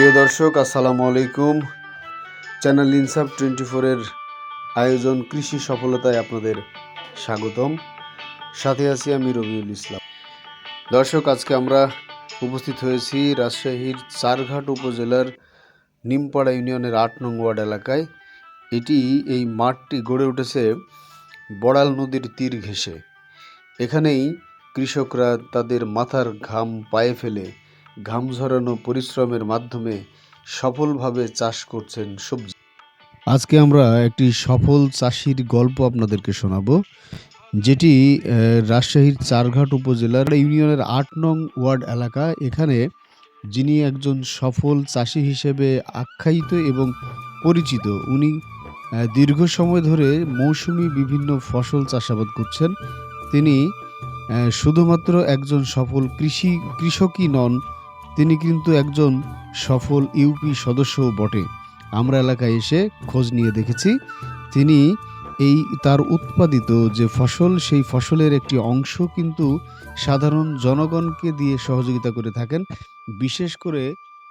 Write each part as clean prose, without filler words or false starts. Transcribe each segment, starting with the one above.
প্রিয় দর্শক, আসসালামু আলাইকুম। চ্যানেল ইনসাফ 24-এর আয়োজন কৃষি সফলতায় আপনাদের স্বাগতম। সাথে আছি আমি রবিউল ইসলাম। দর্শক, আজকে আমরা উপস্থিত হয়েছি রাজশাহীর চারঘাট উপজেলার নিমপাড়া ইউনিয়নের ৮ নং ওয়ার্ড এলাকায়। এই মাঠটি গড়ে উঠেছে বড়াল নদীর তীর ঘেঁষে। এখানেই কৃষকরা তাদের মাথার ঘাম পায়ে ফেলে ঘাম ঝরানো পরিশ্রমের মাধ্যমে সফলভাবে চাষ করছেন সবজি। আজকে আমরা একটি সফল চাষির গল্প আপনাদেরকে শোনাবো, যেটি রাজশাহীর চারঘাট উপজেলার ইউনিয়নের ৮ নং ওয়ার্ড এলাকা। এখানে যিনি একজন সফল চাষি হিসেবে আখ্যায়িত এবং পরিচিত, উনি দীর্ঘ সময় ধরে মৌসুমি বিভিন্ন ফসল চাষাবাদ করছেন। তিনি শুধুমাত্র একজন সফল কৃষকই নন, তিনি কিন্তু একজন সফল ইউপি সদস্যও বটে। আমরা এলাকায় এসে খোঁজ নিয়ে দেখেছি তিনি তার উৎপাদিত যে ফসল, সেই ফসলের একটি অংশ কিন্তু সাধারণ জনগণকে দিয়ে সহযোগিতা করে থাকেন। বিশেষ করে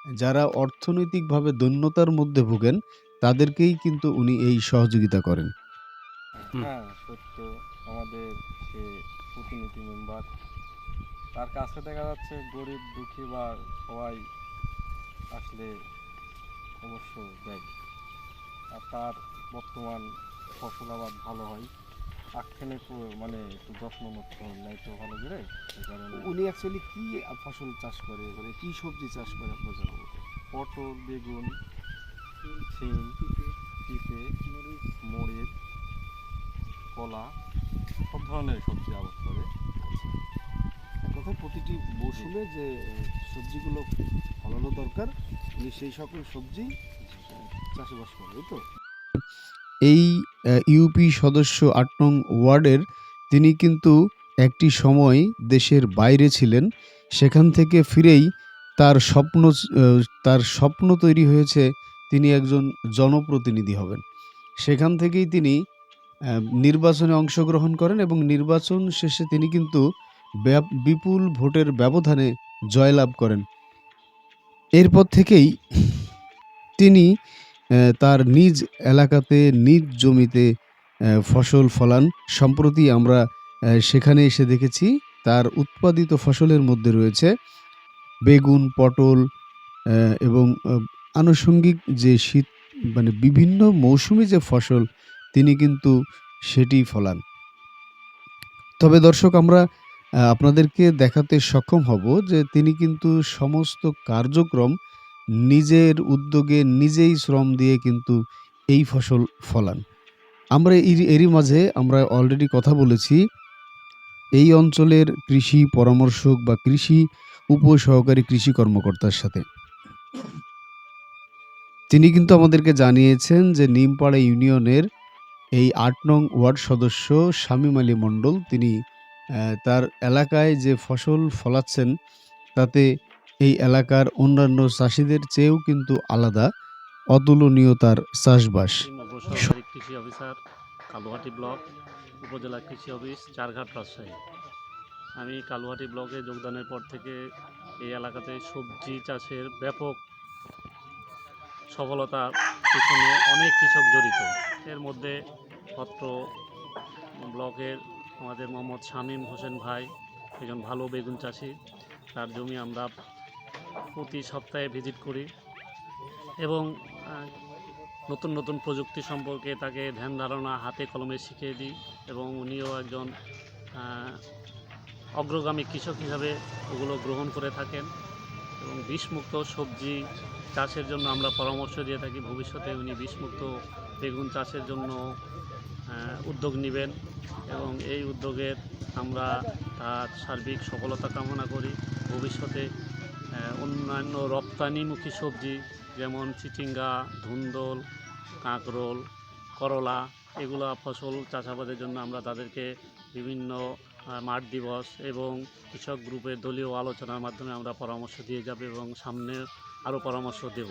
যারা অর্থনৈতিকভাবে দৈন্যতার মধ্যে ভোগেন, তাদেরকেই কিন্তু উনি এই সহযোগিতা করেন। হ্যাঁ, সত্য। আমাদের যে প্রতিনিধি মেম্বার, তার কাছে দেখা যাচ্ছে গরিব দুঃখী বা সবাই আসলে অবশ্য দেয়। আর তার বর্তমান ফসল আবাদ ভালো হয়, আখেনে মানে একটু যত্ন মতো নাই তো ভালো করে, সেই কারণে উনি অ্যাকচুয়ালি কি ফসল চাষ করে, মানে কি সবজি চাষ করে আপনার জানা মতে? পটল, বেগুন, সিম, পিঁপে, মরিচ, কলা, সব ধরনের সবজি আবাদ করে। এক কথায় প্রতিটি মৌসুমে যে সবজিগুলো ফলানো দরকার, উনি সেই সকল সবজি চাষবাস করে, তাই তো? এই ইউপি সদস্য ৮ নং ওয়ার্ডের তিনি কিন্তু একটি সময় দেশের বাইরে ছিলেন। সেখান থেকে ফিরেই তার স্বপ্ন তৈরি হয়েছে তিনি একজন জনপ্রতিনিধি হবেন। সেখান থেকেই তিনি নির্বাচনে অংশগ্রহণ করেন এবং নির্বাচন শেষে তিনি কিন্তু বিপুল ভোটের ব্যবধানে জয়লাভ করেন। এরপর থেকেই তিনি তার নিজ এলাকাতে নিজ জমিতে ফসল ফলান। সম্প্রতি আমরা সেখানে এসে দেখেছি তার উৎপাদিত ফসলের মধ্যে রয়েছে বেগুন, পটল এবং আনুষঙ্গিক যে মানে বিভিন্ন মৌসুমী যে ফসল, তিনি কিন্তু সেটি ফলান। তবে দর্শক, আমরা আপনাদেরকে দেখাতে সক্ষম হব যে তিনি কিন্তু সমস্ত কার্যক্রম নিজের উদ্যোগে নিজেই শ্রম দিয়ে কিন্তু এই ফসল ফলান। আমরা এরই মাঝে আমরা অলরেডি কথা বলেছি এই অঞ্চলের কৃষি পরামর্শক বা কৃষি উপসহকারী কৃষি কর্মকর্তার সাথে। তিনি কিন্তু আমাদেরকে জানিয়েছেন যে নিমপাড়া ইউনিয়নের এই ৮ নং ওয়ার্ড সদস্য শামীম আলী মণ্ডল, তিনি তার এলাকায় যে ফসল ফলাচ্ছেন তাতে এই এলাকার অন্যান্য চাষিদের চেয়েও কিন্তু আলাদা, অতুলনীয় তার চাষবাস। উপসহকারী কৃষি অফিসার, কালুহাটি ব্লক, উপজেলা কৃষি অফিস, চারঘাট, রাজশাহী। আমি কালুহাটি ব্লকে যোগদানের পর থেকে এই এলাকাতে সবজি চাষের ব্যাপক সফলতার পিছনে অনেক কৃষক জড়িত। এর মধ্যে অত্র ব্লকের আমাদের মোহাম্মদ শামীম হোসেন ভাই একজন ভালো বেগুন চাষি। তার জমি আমরা প্রতি সপ্তাহে ভিজিট করি এবং নতুন নতুন প্রযুক্তি সম্পর্কে তাকে ধ্যান ধারণা হাতে কলমে শিখিয়ে দিই এবং উনিও একজন অগ্রগামী কৃষক হিসাবে ওগুলো গ্রহণ করে থাকেন এবং বিষমুক্ত সবজি চাষের জন্য আমরা পরামর্শ দিয়ে থাকি। ভবিষ্যতে উনি বিষমুক্ত বেগুন চাষের জন্য উদ্যোগ নেবেন এবং এই উদ্যোগের আমরা তার সার্বিক সফলতা কামনা করি। ভবিষ্যতে অন্যান্য রপ্তানিমুখী সবজি যেমন চিচিঙ্গা, ধুন্দল, কাঁকরোল, করলা, এগুলা ফসল চাষাবাদের জন্য আমরা তাদেরকে বিভিন্ন মাঠ দিবস এবং কৃষক গ্রুপের দলীয় আলোচনার মাধ্যমে আমরা পরামর্শ দিয়ে যাব এবং সামনে আরও পরামর্শ দেব।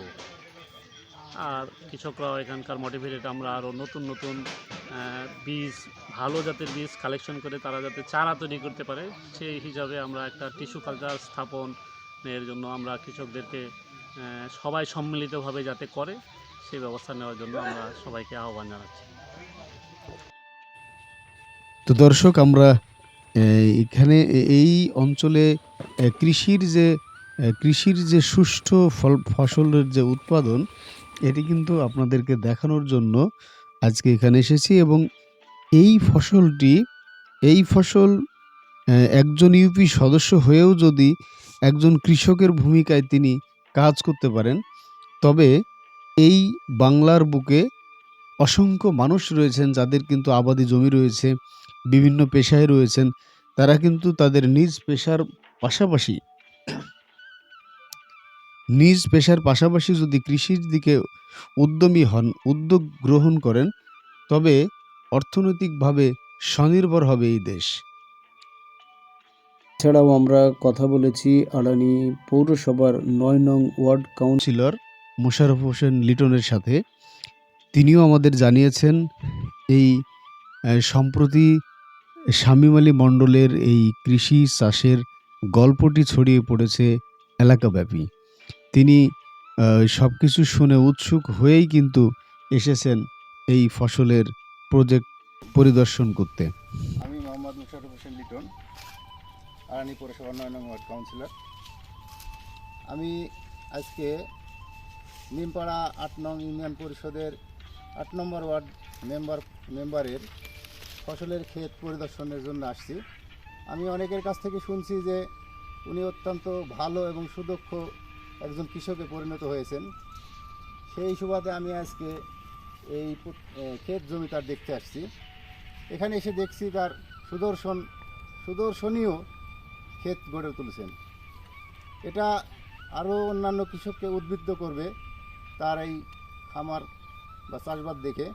আর কৃষকরাও এখানকার মোটিভেটেড, আমরা আরও নতুন নতুন বীজ, ভালো জাতের বীজ কালেকশন করে তারা যাতে চারা তৈরি করতে পারে, সেই হিসাবে আমরা একটা টিস্যু কালচার স্থাপনের জন্য আমরা কৃষকদেরকে সবাই সম্মিলিতভাবে যাতে করে সেই ব্যবস্থা নেওয়ার জন্য আমরা সবাইকে আহ্বান জানাচ্ছি। তো দর্শক, আমরা এখানে এই অঞ্চলে কৃষির যে সুষ্ঠু ফসলের যে উৎপাদন, এটি কিন্তু আপনাদেরকে দেখানোর জন্য আজকে এখানে এসেছি। এবং এই ফসল একজন ইউপি সদস্য হয়েও যদি একজন কৃষকের ভূমিকায় তিনি কাজ করতে পারেন, তবে এই বাংলার বুকে অসংখ্য মানুষ রয়েছেন যাদের কিন্তু আবাদি জমি রয়েছে, বিভিন্ন পেশায় রয়েছেন। তারা কিন্তু তাদের নিজ পেশার পাশাপাশি যদি কৃষির দিকে উদ্যমী হন, উদ্যোগ গ্রহণ করেন, তবে অর্থনৈতিকভাবে স্বনির্ভর হবে এই দেশ। এছাড়াও আমরা কথা বলেছি আড়ানি পৌরসভার ৯ নং ওয়ার্ড কাউন্সিলর মোশাররফ হোসেন লিটনের সাথে। তিনিও আমাদের জানিয়েছেন এই সম্প্রতি শামীম আলী মণ্ডলের এই কৃষি চাষের গল্পটি ছড়িয়ে পড়েছে এলাকাব্যাপী। তিনি সব কিছু শুনে উৎসুক হয়েই কিন্তু এসেছেন এই ফসলের প্রজেক্ট পরিদর্শন করতে। আমি মোহাম্মদ মোশাররফ হোসেন লিটন, আড়ানি পৌরসভার ৯ নং ওয়ার্ড কাউন্সিলর। আমি আজকে নিমপাড়া ৮ নং ইউনিয়ন পরিষদের ৮ নম্বর ওয়ার্ড মেম্বারের ফসলের ক্ষেত পরিদর্শনের জন্য আসছি। আমি অনেকের কাছ থেকে শুনছি যে উনি অত্যন্ত ভালো এবং সুদক্ষ একজন কৃষকে পরিণত হয়েছেন। সেই সুবাদে আমি আজকে এই ক্ষেত জমি তার দেখতে আসছি। এখানে এসে দেখছি তার সুদর্শনীয় ক্ষেত গড়ে তুলেছেন। এটা আরও অন্যান্য কৃষককে উদ্বুদ্ধ করবে তার এই খামার বা চাষবাদ দেখে।